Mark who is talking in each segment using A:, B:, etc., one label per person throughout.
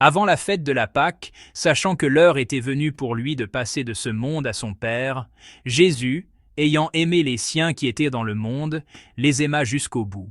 A: Avant la fête de la Pâque, sachant que l'heure était venue pour lui de passer de ce monde à son Père, Jésus, ayant aimé les siens qui étaient dans le monde, les aima jusqu'au bout.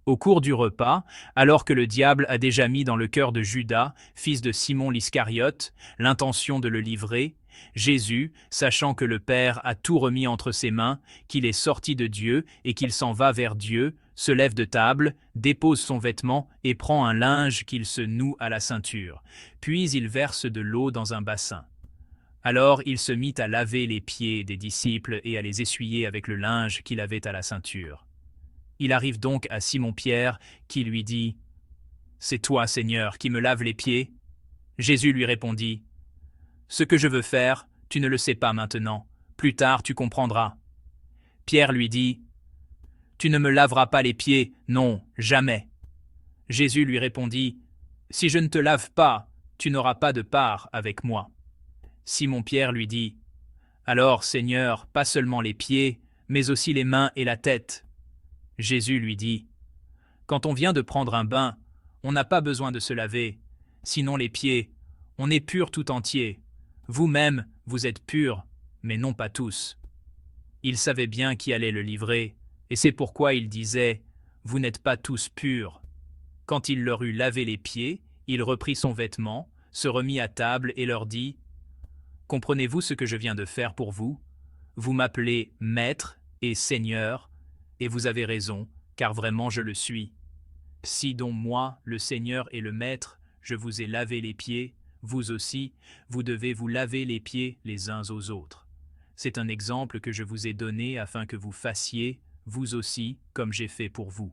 A: Au cours du repas, alors que le diable a déjà mis dans le cœur de Judas, fils de Simon l'Iscariote, l'intention de le livrer, Jésus, sachant que le Père a tout remis entre ses mains, qu'il est sorti de Dieu et qu'il s'en va vers Dieu, se lève de table, dépose son vêtement et prend un linge qu'il se noue à la ceinture. Puis il verse de l'eau dans un bassin. Alors il se mit à laver les pieds des disciples et à les essuyer avec le linge qu'il avait à la ceinture. Il arrive donc à Simon-Pierre, qui lui dit « C'est toi, Seigneur, qui me laves les pieds ?» Jésus lui répondit « Ce que je veux faire, tu ne le sais pas maintenant, plus tard tu comprendras. » Pierre lui dit « Tu ne me laveras pas les pieds, non, jamais. » Jésus lui répondit « Si je ne te lave pas, tu n'auras pas de part avec moi. » Simon-Pierre lui dit « Alors, Seigneur, pas seulement les pieds, mais aussi les mains et la tête. » Jésus lui dit « Quand on vient de prendre un bain, on n'a pas besoin de se laver, sinon les pieds, on est pur tout entier. Vous-même, vous êtes purs, mais non pas tous. » Il savait bien qui allait le livrer, et c'est pourquoi il disait « Vous n'êtes pas tous purs. » Quand il leur eut lavé les pieds, il reprit son vêtement, se remit à table et leur dit « Comprenez-vous ce que je viens de faire pour vous? Vous m'appelez Maître et Seigneur, et vous avez raison, car vraiment je le suis. Si donc moi, le Seigneur et le Maître, je vous ai lavé les pieds, vous aussi, vous devez vous laver les pieds les uns aux autres. C'est un exemple que je vous ai donné afin que vous fassiez, vous aussi, comme j'ai fait pour vous.